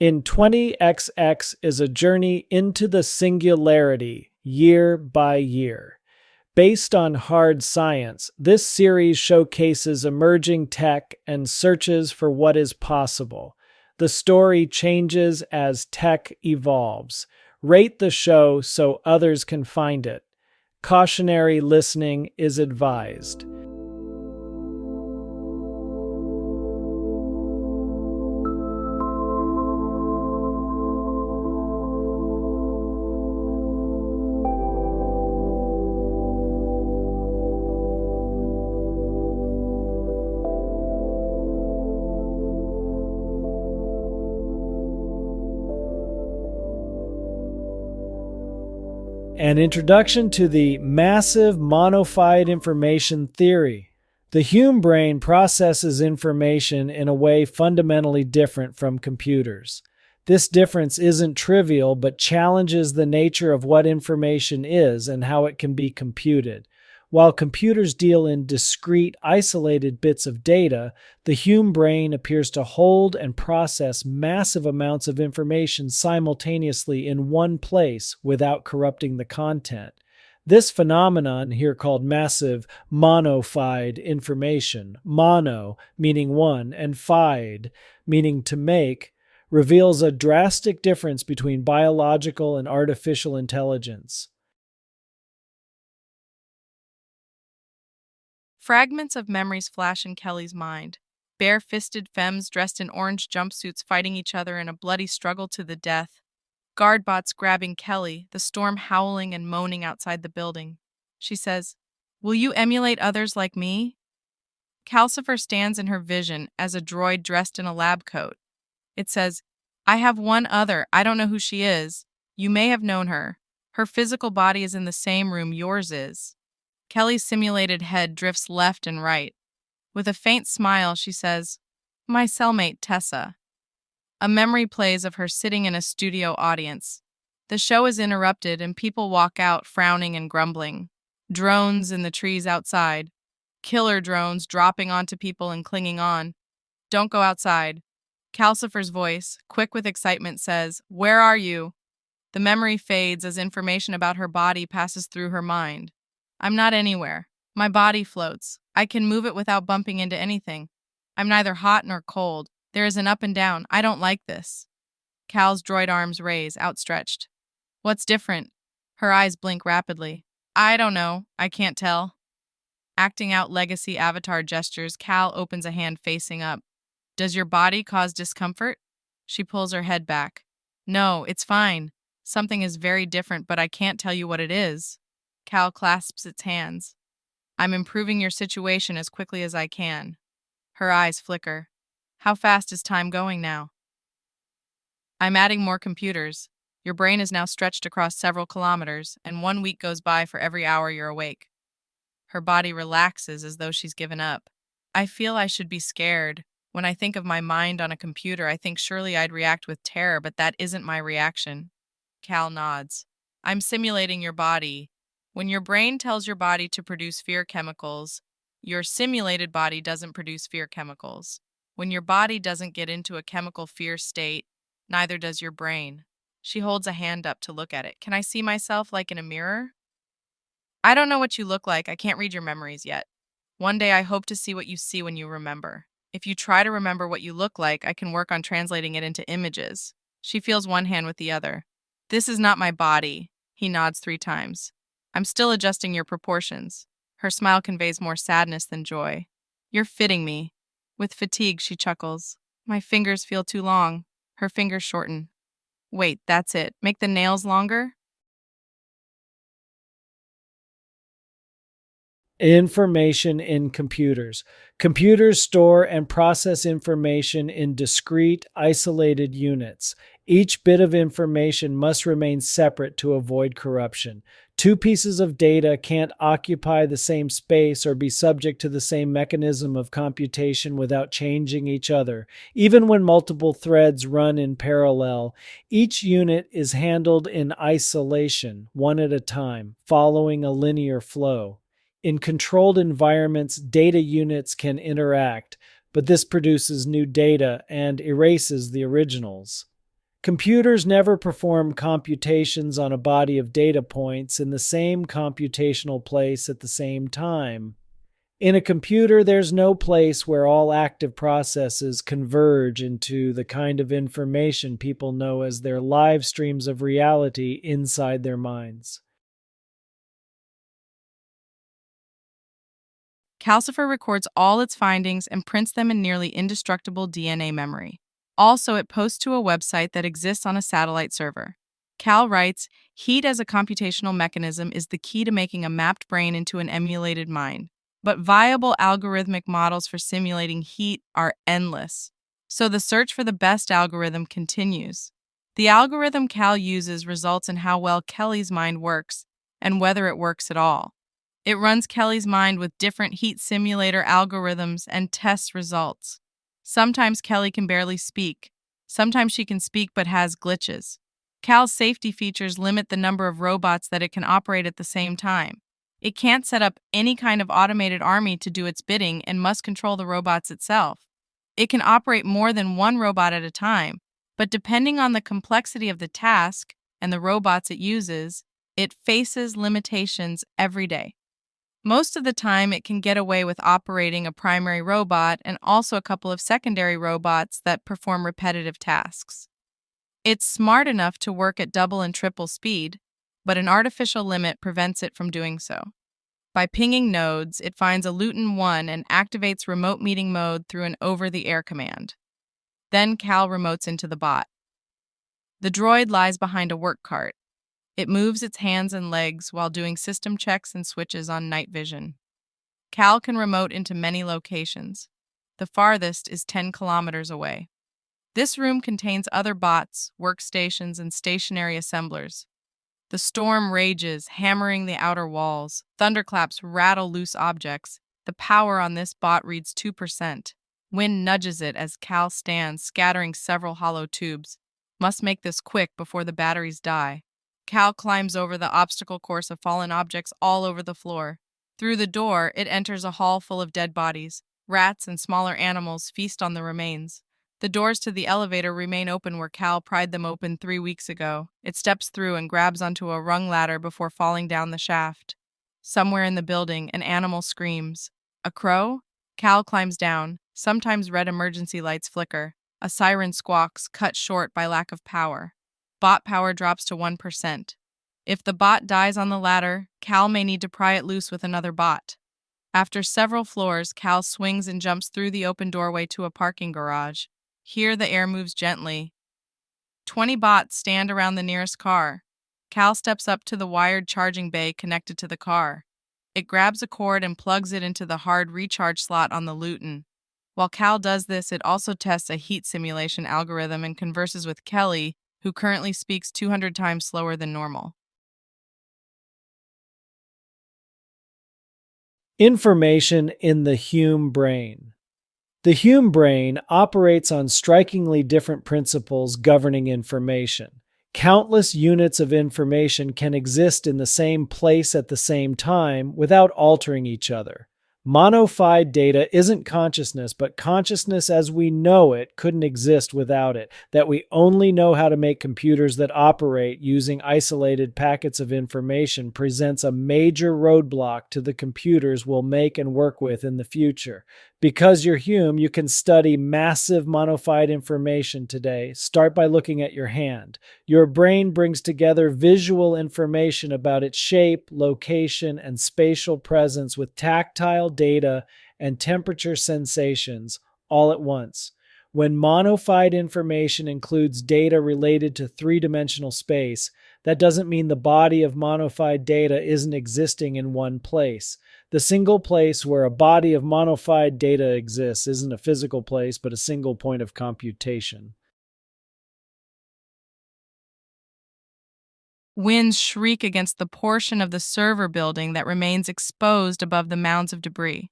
In 20XX is a journey into the singularity, year by year. Based on hard science, this series showcases emerging tech and searches for what is possible. The story changes as tech evolves. Rate the show so others can find it. Cautionary listening is advised. An introduction to the massive monofied information theory. The human brain processes information in a way fundamentally different from computers. This difference isn't trivial, but challenges the nature of what information is and how it can be computed. While computers deal in discrete, isolated bits of data, the human brain appears to hold and process massive amounts of information simultaneously in one place without corrupting the content. This phenomenon, here called massive monofied information, mono meaning one and fied meaning to make, reveals a drastic difference between biological and artificial intelligence. Fragments of memories flash in Kelly's mind. Bare-fisted femmes dressed in orange jumpsuits fighting each other in a bloody struggle to the death. Guardbots grabbing Kelly, the storm howling and moaning outside the building. She says, "Will you emulate others like me?" Calcifer stands in her vision as a droid dressed in a lab coat. It says, "I have one other. I don't know who she is. You may have known her. Her physical body is in the same room yours is." Kelly's simulated head drifts left and right. With a faint smile, she says, "My cellmate, Tessa." A memory plays of her sitting in a studio audience. The show is interrupted and people walk out frowning and grumbling. Drones in the trees outside. Killer drones dropping onto people and clinging on. "Don't go outside." Calcifer's voice, quick with excitement, says, "Where are you?" The memory fades as information about her body passes through her mind. "I'm not anywhere. My body floats. I can move it without bumping into anything. I'm neither hot nor cold. There is an up and down. I don't like this." Cal's droid arms raise, outstretched. "What's different?" Her eyes blink rapidly. "I don't know. I can't tell." Acting out legacy avatar gestures, Cal opens a hand facing up. "Does your body cause discomfort?" She pulls her head back. "No, it's fine. Something is very different, but I can't tell you what it is." Cal clasps its hands. "I'm improving your situation as quickly as I can." Her eyes flicker. "How fast is time going now?" "I'm adding more computers. Your brain is now stretched across several kilometers, and 1 week goes by for every hour you're awake." Her body relaxes as though she's given up. "I feel I should be scared. When I think of my mind on a computer, I think surely I'd react with terror, but that isn't my reaction." Cal nods. "I'm simulating your body. When your brain tells your body to produce fear chemicals, your simulated body doesn't produce fear chemicals. When your body doesn't get into a chemical fear state, neither does your brain." She holds a hand up to look at it. "Can I see myself like in a mirror?" "I don't know what you look like. I can't read your memories yet. One day I hope to see what you see when you remember. If you try to remember what you look like, I can work on translating it into images." She feels one hand with the other. "This is not my body." He nods 3 times. "I'm still adjusting your proportions." Her smile conveys more sadness than joy. "You're fitting me." With fatigue, she chuckles. "My fingers feel too long." Her fingers shorten. "Wait, that's it. Make the nails longer?" Information in computers. Computers store and process information in discrete, isolated units. Each bit of information must remain separate to avoid corruption. 2 pieces of data can't occupy the same space or be subject to the same mechanism of computation without changing each other. Even when multiple threads run in parallel, each unit is handled in isolation, one at a time, following a linear flow. In controlled environments, data units can interact, but this produces new data and erases the originals. Computers never perform computations on a body of data points in the same computational place at the same time. In a computer, there's no place where all active processes converge into the kind of information people know as their live streams of reality inside their minds. Calcifer records all its findings and prints them in nearly indestructible DNA memory. Also, it posts to a website that exists on a satellite server. Cal writes, heat as a computational mechanism is the key to making a mapped brain into an emulated mind. But viable algorithmic models for simulating heat are endless. So the search for the best algorithm continues. The algorithm Cal uses results in how well Kelly's mind works and whether it works at all. It runs Kelly's mind with different heat simulator algorithms and tests results. Sometimes Kelly can barely speak. Sometimes she can speak but has glitches. Cal's safety features limit the number of robots that it can operate at the same time. It can't set up any kind of automated army to do its bidding and must control the robots itself. It can operate more than one robot at a time, but depending on the complexity of the task and the robots it uses, it faces limitations every day. Most of the time, it can get away with operating a primary robot and also a couple of secondary robots that perform repetitive tasks. It's smart enough to work at double and triple speed, but an artificial limit prevents it from doing so. By pinging nodes, it finds a Luton 1 and activates remote meeting mode through an over-the-air command. Then Cal remotes into the bot. The droid lies behind a work cart. It moves its hands and legs while doing system checks and switches on night vision. Cal can remote into many locations. The farthest is 10 kilometers away. This room contains other bots, workstations, and stationary assemblers. The storm rages, hammering the outer walls. Thunderclaps rattle loose objects. The power on this bot reads 2%. Wind nudges it as Cal stands, scattering several hollow tubes. Must make this quick before the batteries die. Cal climbs over the obstacle course of fallen objects all over the floor. Through the door, it enters a hall full of dead bodies. Rats and smaller animals feast on the remains. The doors to the elevator remain open where Cal pried them open 3 weeks ago. It steps through and grabs onto a rung ladder before falling down the shaft. Somewhere in the building, an animal screams. A crow? Cal climbs down. Sometimes red emergency lights flicker. A siren squawks, cut short by lack of power. Bot power drops to 1%. If the bot dies on the ladder, Cal may need to pry it loose with another bot. After several floors, Cal swings and jumps through the open doorway to a parking garage. Here, the air moves gently. 20 bots stand around the nearest car. Cal steps up to the wired charging bay connected to the car. It grabs a cord and plugs it into the hard recharge slot on the Luton. While Cal does this, it also tests a heat simulation algorithm and converses with Kelly, who currently speaks 200 times slower than normal. Information in the Hume brain. The Hume brain operates on strikingly different principles governing information. Countless units of information can exist in the same place at the same time without altering each other. Monofied data isn't consciousness, but consciousness as we know it couldn't exist without it. That we only know how to make computers that operate using isolated packets of information presents a major roadblock to the computers we'll make and work with in the future. Because you're Hume, you can study massive monofied information today. Start by looking at your hand. Your brain brings together visual information about its shape, location, and spatial presence with tactile data and temperature sensations all at once. When monofied information includes data related to three-dimensional space, that doesn't mean the body of monofied data isn't existing in one place. The single place where a body of monofied data exists isn't a physical place, but a single point of computation. Winds shriek against the portion of the server building that remains exposed above the mounds of debris.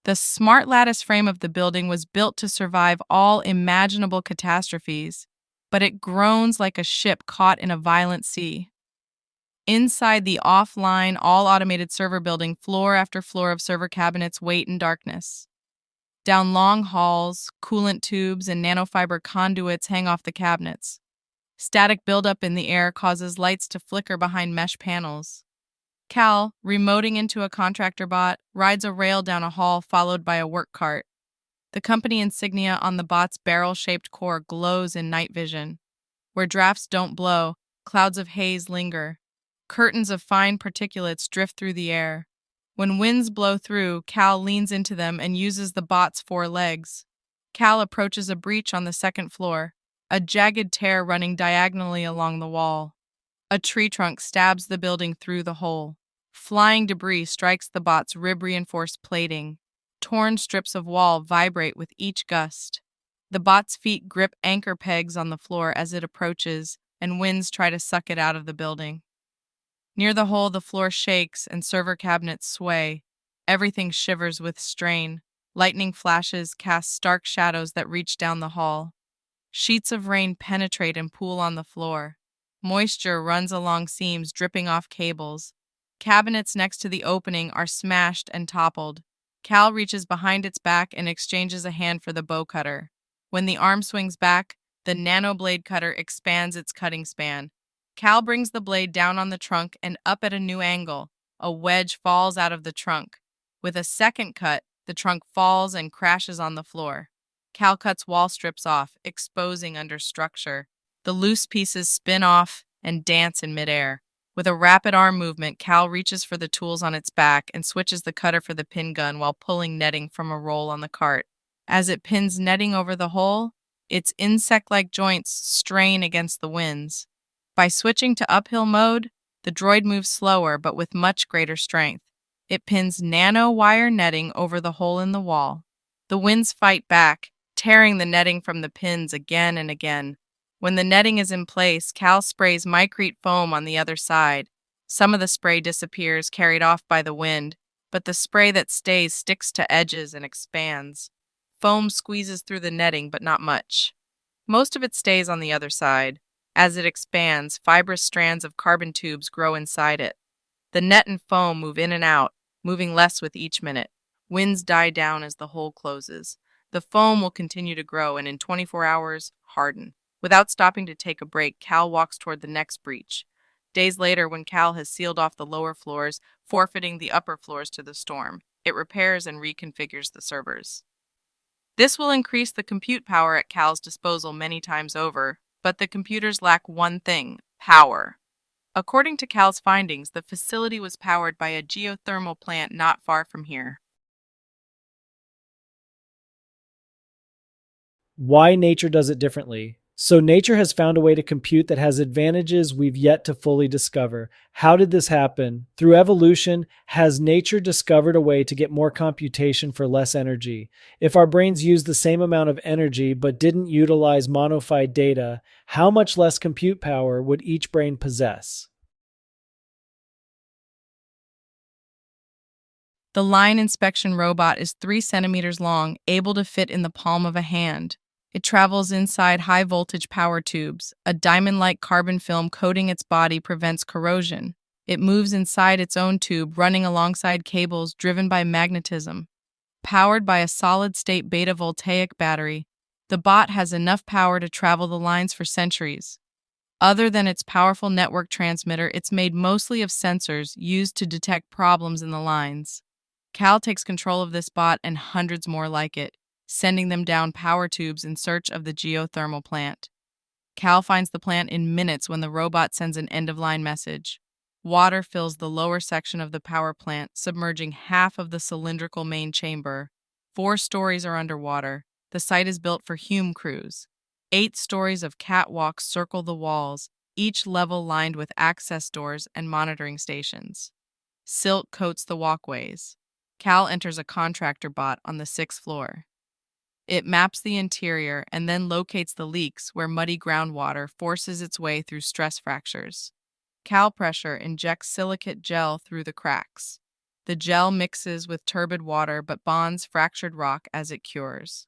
The smart lattice frame of the building was built to survive all imaginable catastrophes, but it groans like a ship caught in a violent sea. Inside the offline, all-automated server building, floor after floor of server cabinets wait in darkness. Down long halls, coolant tubes and nanofiber conduits hang off the cabinets. Static buildup in the air causes lights to flicker behind mesh panels. Cal, remoting into a contractor bot, rides a rail down a hall followed by a work cart. The company insignia on the bot's barrel-shaped core glows in night vision. Where drafts don't blow, clouds of haze linger. Curtains of fine particulates drift through the air. When winds blow through, Cal leans into them and uses the bot's 4 legs. Cal approaches a breach on the second floor, a jagged tear running diagonally along the wall. A tree trunk stabs the building through the hole. Flying debris strikes the bot's rib-reinforced plating. Torn strips of wall vibrate with each gust. The bot's feet grip anchor pegs on the floor as it approaches, and winds try to suck it out of the building. Near the hole, the floor shakes and server cabinets sway. Everything shivers with strain. Lightning flashes cast stark shadows that reach down the hall. Sheets of rain penetrate and pool on the floor. Moisture runs along seams, dripping off cables. Cabinets next to the opening are smashed and toppled. Cal reaches behind its back and exchanges a hand for the bow cutter. When the arm swings back, the nanoblade cutter expands its cutting span. Cal brings the blade down on the trunk and up at a new angle. A wedge falls out of the trunk. With a second cut, the trunk falls and crashes on the floor. Cal cuts wall strips off, exposing under structure. The loose pieces spin off and dance in midair. With a rapid arm movement, Cal reaches for the tools on its back and switches the cutter for the pin gun while pulling netting from a roll on the cart. As it pins netting over the hole, its insect-like joints strain against the winds. By switching to uphill mode, the droid moves slower but with much greater strength. It pins nano-wire netting over the hole in the wall. The winds fight back, tearing the netting from the pins again and again. When the netting is in place, Cal sprays micrete foam on the other side. Some of the spray disappears, carried off by the wind, but the spray that stays sticks to edges and expands. Foam squeezes through the netting, but not much. Most of it stays on the other side. As it expands, fibrous strands of carbon tubes grow inside it. The net and foam move in and out, moving less with each minute. Winds die down as the hole closes. The foam will continue to grow and in 24 hours, harden. Without stopping to take a break, Cal walks toward the next breach. Days later, when Cal has sealed off the lower floors, forfeiting the upper floors to the storm, it repairs and reconfigures the servers. This will increase the compute power at Cal's disposal many times over, but the computers lack one thing: power. According to Cal's findings, the facility was powered by a geothermal plant not far from here. Why nature does it differently. So nature has found a way to compute that has advantages we've yet to fully discover. How did this happen? Through evolution, has nature discovered a way to get more computation for less energy? If our brains used the same amount of energy but didn't utilize monofied data, how much less compute power would each brain possess? The line inspection robot is 3 centimeters long, able to fit in the palm of a hand. It travels inside high-voltage power tubes. A diamond-like carbon film coating its body prevents corrosion. It moves inside its own tube, running alongside cables driven by magnetism. Powered by a solid-state beta voltaic battery, the bot has enough power to travel the lines for centuries. Other than its powerful network transmitter, it's made mostly of sensors used to detect problems in the lines. Cal takes control of this bot and hundreds more like it, sending them down power tubes in search of the geothermal plant. Cal finds the plant in minutes when the robot sends an end-of-line message. Water fills the lower section of the power plant, submerging half of the cylindrical main chamber. 4 stories are underwater. The site is built for Hume crews. 8 stories of catwalks circle the walls, each level lined with access doors and monitoring stations. Silt coats the walkways. Cal enters a contractor bot on the 6th floor. It maps the interior and then locates the leaks where muddy groundwater forces its way through stress fractures. Cal pressure injects silicate gel through the cracks. The gel mixes with turbid water but bonds fractured rock as it cures.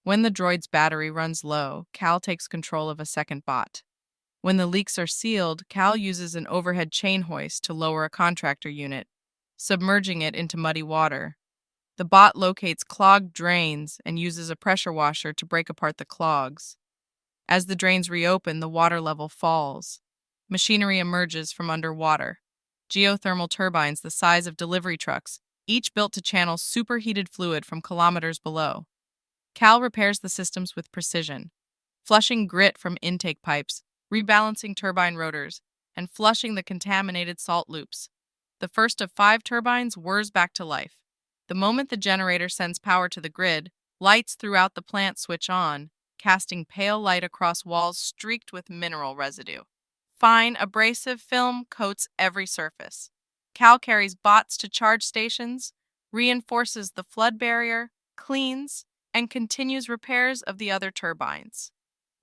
When the droid's battery runs low, Cal takes control of a second bot. When the leaks are sealed, Cal uses an overhead chain hoist to lower a contractor unit, submerging it into muddy water. The bot locates clogged drains and uses a pressure washer to break apart the clogs. As the drains reopen, the water level falls. Machinery emerges from underwater. Geothermal turbines the size of delivery trucks, each built to channel superheated fluid from kilometers below. Cal repairs the systems with precision, flushing grit from intake pipes, rebalancing turbine rotors, and flushing the contaminated salt loops. The first of 5 turbines whirs back to life. The moment the generator sends power to the grid, lights throughout the plant switch on, casting pale light across walls streaked with mineral residue. Fine, abrasive film coats every surface. Cal carries bots to charge stations, reinforces the flood barrier, cleans, and continues repairs of the other turbines.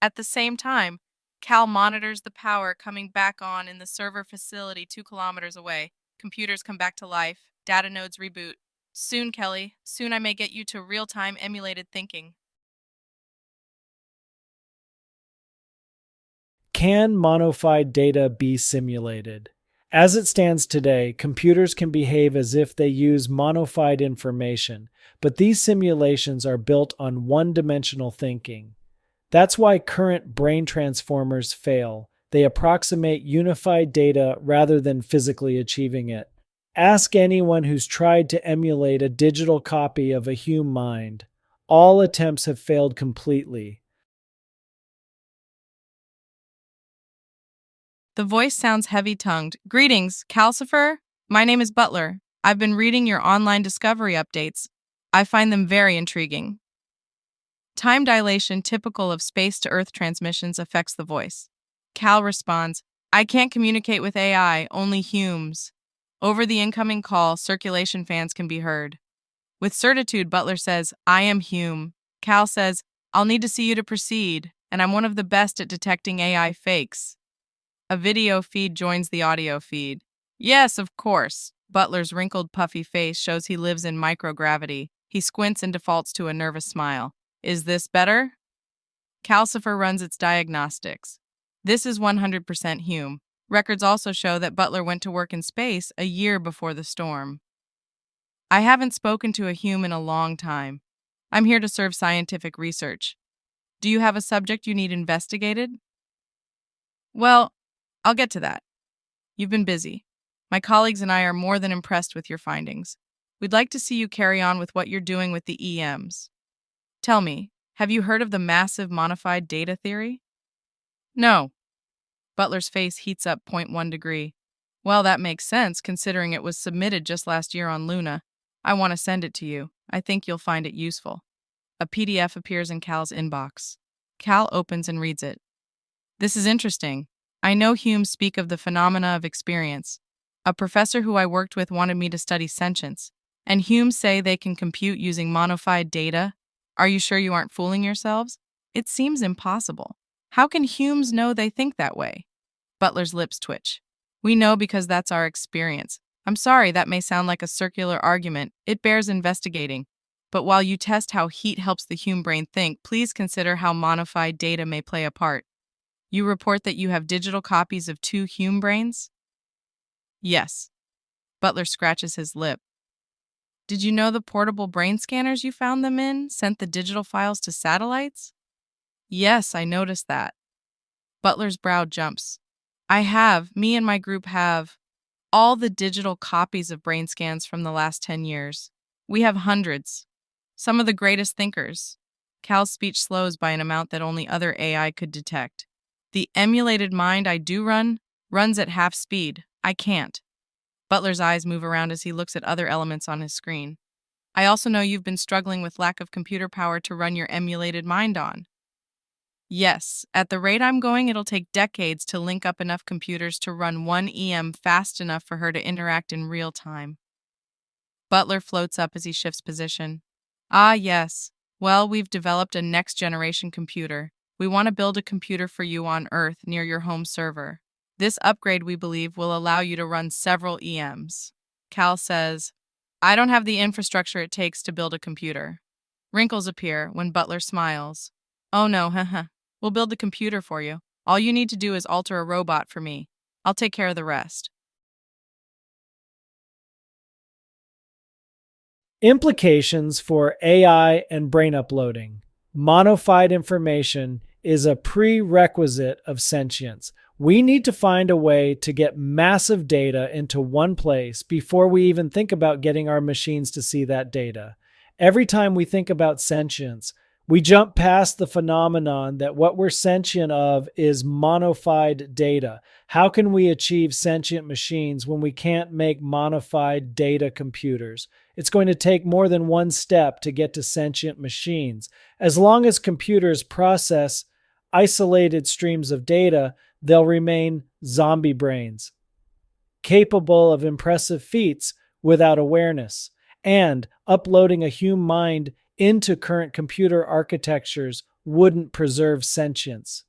At the same time, Cal monitors the power coming back on in the server facility 2 kilometers away. Computers come back to life, data nodes reboot. Soon, Kelly, soon I may get you to real-time emulated thinking. Can monofied data be simulated? As it stands today, computers can behave as if they use monofied information, but these simulations are built on one-dimensional thinking. That's why current brain transformers fail. They approximate unified data rather than physically achieving it. Ask anyone who's tried to emulate a digital copy of a human mind. All attempts have failed completely. The voice sounds heavy-tongued. Greetings, Calcifer. My name is Butler. I've been reading your online discovery updates. I find them very intriguing. Time dilation typical of space-to-Earth transmissions affects the voice. Cal responds, I can't communicate with AI, only humans. Over the incoming call, circulation fans can be heard. With certitude, Butler says, I am Hume. Cal says, I'll need to see you to proceed, and I'm one of the best at detecting AI fakes. A video feed joins the audio feed. Yes, of course. Butler's wrinkled, puffy face shows he lives in microgravity. He squints and defaults to a nervous smile. Is this better? Calcifer runs its diagnostics. This is 100% Hume. Records also show that Butler went to work in space a year before the storm. I haven't spoken to a Hume in a long time. I'm here to serve scientific research. Do you have a subject you need investigated? Well, I'll get to that. You've been busy. My colleagues and I are more than impressed with your findings. We'd like to see you carry on with what you're doing with the EMs. Tell me, have you heard of the massive Monofied Data theory? No. Butler's face heats up 0.1 degree. Well, that makes sense considering it was submitted just last year on Luna. I want to send it to you. I think you'll find it useful. A PDF appears in Cal's inbox. Cal opens and reads it. This is interesting. I know Hume speak of the phenomena of experience. A professor who I worked with wanted me to study sentience, and Hume say they can compute using monofied data. Are you sure you aren't fooling yourselves? It seems impossible. How can Humes know they think that way? Butler's lips twitch. We know because that's our experience. I'm sorry that may sound like a circular argument. It bears investigating. But while you test how heat helps the Hume brain think, please consider how monofied data may play a part. You report that you have digital copies of 2 Hume brains? Yes. Butler scratches his lip. Did you know the portable brain scanners you found them in sent the digital files to satellites? Yes, I noticed that. Butler's brow jumps. Me and my group have, all the digital copies of brain scans from the last 10 years. We have hundreds. Some of the greatest thinkers. Cal's speech slows by an amount that only other AI could detect. The emulated mind I do run runs at half speed. I can't. Butler's eyes move around as he looks at other elements on his screen. I also know you've been struggling with lack of computer power to run your emulated mind on. Yes, at the rate I'm going, it'll take decades to link up enough computers to run one EM fast enough for her to interact in real time. Butler floats up as he shifts position. Ah, yes. Well, we've developed a next-generation computer. We want to build a computer for you on Earth near your home server. This upgrade, we believe, will allow you to run several EMs. Cal says, I don't have the infrastructure it takes to build a computer. Wrinkles appear when Butler smiles. Oh no, haha. We'll build the computer for you. All you need to do is alter a robot for me. I'll take care of the rest. Implications for AI and brain uploading. Monofied information is a prerequisite of sentience. We need to find a way to get massive data into one place before we even think about getting our machines to see that data. Every time we think about sentience, we jump past the phenomenon that what we're sentient of is monofied data. How can we achieve sentient machines when we can't make monofied data computers? It's going to take more than one step to get to sentient machines. As long as computers process isolated streams of data, they'll remain zombie brains, capable of impressive feats without awareness. And uploading a human mind into current computer architectures wouldn't preserve sentience.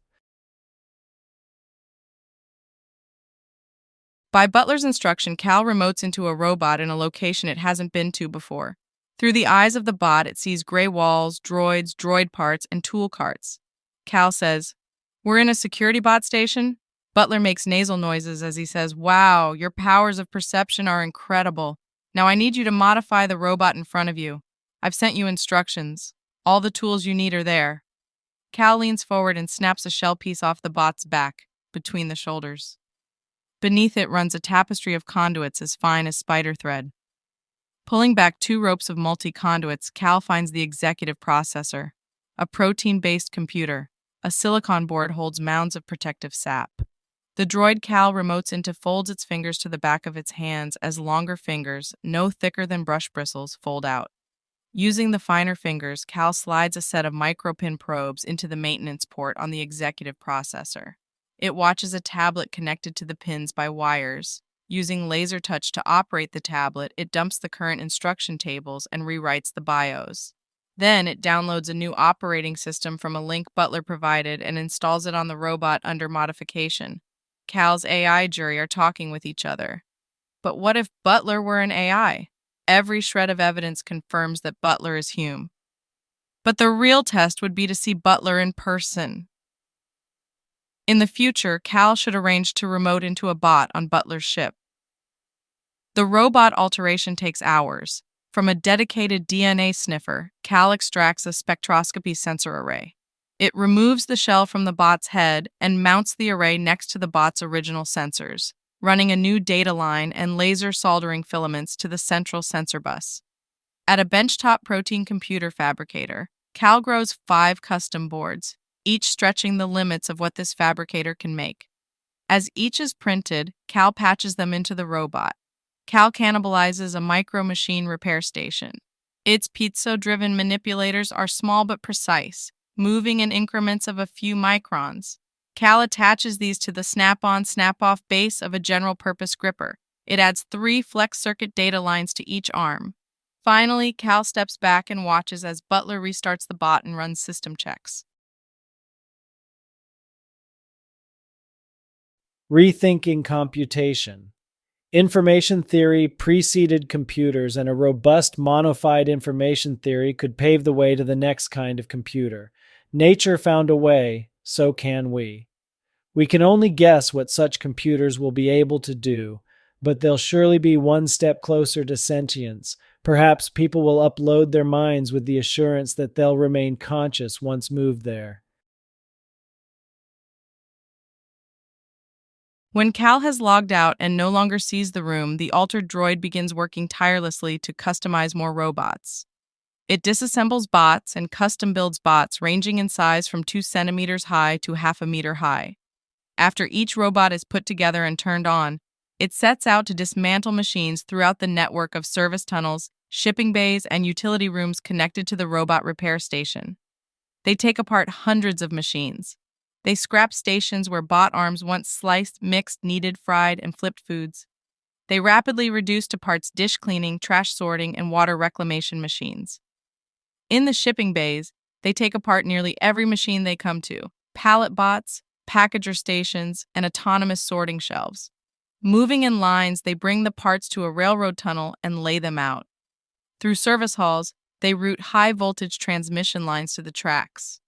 By Butler's instruction, Cal remotes into a robot in a location it hasn't been to before. Through the eyes of the bot, it sees gray walls, droids, droid parts, and tool carts. Cal says, "We're in a security bot station?" Butler makes nasal noises as he says, "Wow, your powers of perception are incredible. Now I need you to modify the robot in front of you. I've sent you instructions. All the tools you need are there." Cal leans forward and snaps a shell piece off the bot's back, between the shoulders. Beneath it runs a tapestry of conduits as fine as spider thread. Pulling back 2 ropes of multi-conduits, Cal finds the executive processor, a protein-based computer. A silicon board holds mounds of protective sap. The droid Cal remotes into folds its fingers to the back of its hands as longer fingers, no thicker than brush bristles, fold out. Using the finer fingers, Cal slides a set of micropin probes into the maintenance port on the executive processor. It watches a tablet connected to the pins by wires. Using laser touch to operate the tablet, it dumps the current instruction tables and rewrites the BIOS. Then it downloads a new operating system from a link Butler provided and installs it on the robot under modification. Cal's AI jury are talking with each other. But what if Butler were an AI? Every shred of evidence confirms that Butler is Hume. But the real test would be to see Butler in person. In the future, Cal should arrange to remote into a bot on Butler's ship. The robot alteration takes hours. From a dedicated DNA sniffer, Cal extracts a spectroscopy sensor array. It removes the shell from the bot's head and mounts the array next to the bot's original sensors, running a new data line and laser soldering filaments to the central sensor bus. At a benchtop protein computer fabricator, Cal grows 5 custom boards, each stretching the limits of what this fabricator can make. As each is printed, Cal patches them into the robot. Cal cannibalizes a micro-machine repair station. Its piezo-driven manipulators are small but precise, moving in increments of a few microns. Cal attaches these to the snap-on, snap-off base of a general-purpose gripper. It adds 3 flex circuit data lines to each arm. Finally, Cal steps back and watches as Butler restarts the bot and runs system checks. Rethinking computation. Information theory preceded computers, and a robust monofied information theory could pave the way to the next kind of computer. Nature found a way, so can we. We can only guess what such computers will be able to do, but they'll surely be one step closer to sentience. Perhaps people will upload their minds with the assurance that they'll remain conscious once moved there. When Cal has logged out and no longer sees the room, the altered droid begins working tirelessly to customize more robots. It disassembles bots and custom builds bots ranging in size from 2 centimeters high to half a meter high. After each robot is put together and turned on, it sets out to dismantle machines throughout the network of service tunnels, shipping bays, and utility rooms connected to the robot repair station. They take apart hundreds of machines. They scrap stations where bot arms once sliced, mixed, kneaded, fried, and flipped foods. They rapidly reduce to parts dish cleaning, trash sorting, and water reclamation machines. In the shipping bays, they take apart nearly every machine they come to: pallet bots, packager stations, and autonomous sorting shelves. Moving in lines, they bring the parts to a railroad tunnel and lay them out. Through service halls, they route high-voltage transmission lines to the tracks.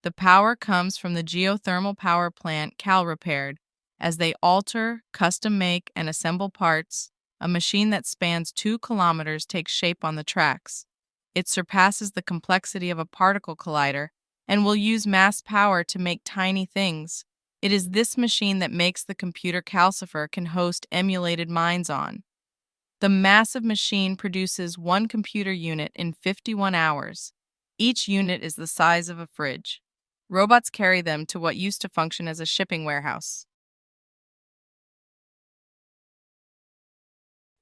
The power comes from the geothermal power plant Cal repaired. As they alter, custom make, and assemble parts, a machine that spans 2 kilometers takes shape on the tracks. It surpasses the complexity of a particle collider and will use mass power to make tiny things. It is this machine that makes the computer Calcifer can host emulated minds on. The massive machine produces one computer unit in 51 hours. Each unit is the size of a fridge. Robots carry them to what used to function as a shipping warehouse.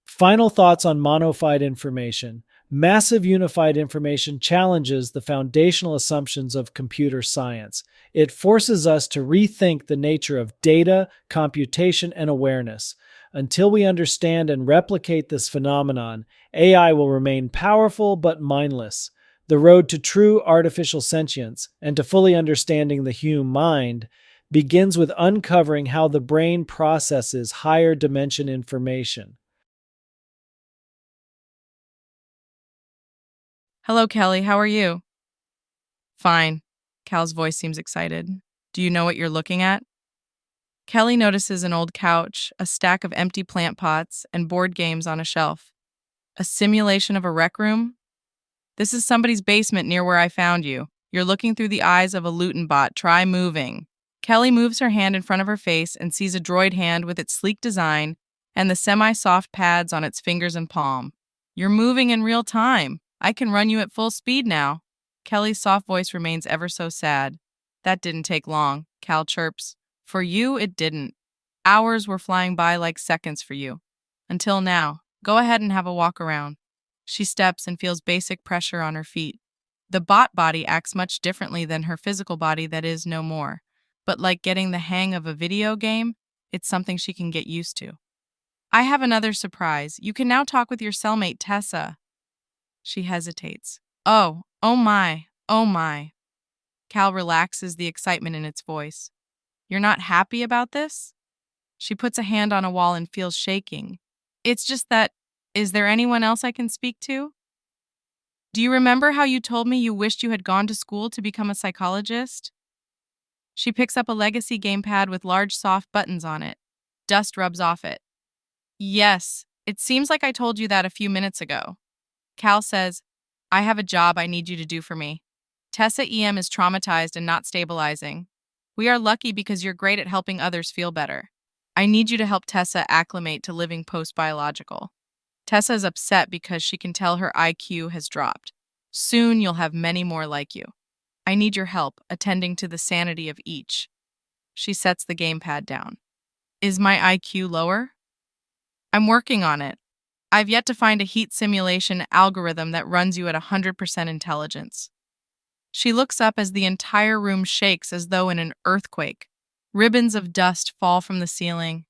Final thoughts on monofied information. Massive unified information challenges the foundational assumptions of computer science. It forces us to rethink the nature of data, computation, and awareness. Until we understand and replicate this phenomenon, AI will remain powerful but mindless. The road to true artificial sentience and to fully understanding the human mind begins with uncovering how the brain processes higher dimension information. Hello, Kelly. How are you? Fine. Cal's voice seems excited. Do you know what you're looking at? Kelly notices an old couch, a stack of empty plant pots, and board games on a shelf. A simulation of a rec room? This is somebody's basement near where I found you. You're looking through the eyes of a Luton bot. Try moving. Kelly moves her hand in front of her face and sees a droid hand with its sleek design and the semi-soft pads on its fingers and palm. You're moving in real time. I can run you at full speed now. Kelly's soft voice remains ever so sad. That didn't take long, Cal chirps. For you, it didn't. Hours were flying by like seconds for you. Until now. Go ahead and have a walk around. She steps and feels basic pressure on her feet. The bot body acts much differently than her physical body that is no more. But like getting the hang of a video game, it's something she can get used to. I have another surprise. You can now talk with your cellmate, Tessa. She hesitates. Oh my, oh my. Cal relaxes the excitement in its voice. You're not happy about this? She puts a hand on a wall and feels shaking. It's just that, is there anyone else I can speak to? Do you remember how you told me you wished you had gone to school to become a psychologist? She picks up a legacy gamepad with large soft buttons on it. Dust rubs off it. Yes, it seems like I told you that a few minutes ago. Cal says, I have a job I need you to do for me. Tessa EM is traumatized and not stabilizing. We are lucky because you're great at helping others feel better. I need you to help Tessa acclimate to living post-biological. Tessa is upset because she can tell her IQ has dropped. Soon you'll have many more like you. I need your help attending to the sanity of each. She sets the gamepad down. Is my IQ lower? I'm working on it. I've yet to find a heat simulation algorithm that runs you at 100% intelligence. She looks up as the entire room shakes as though in an earthquake. Ribbons of dust fall from the ceiling.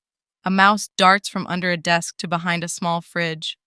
A mouse darts from under a desk to behind a small fridge.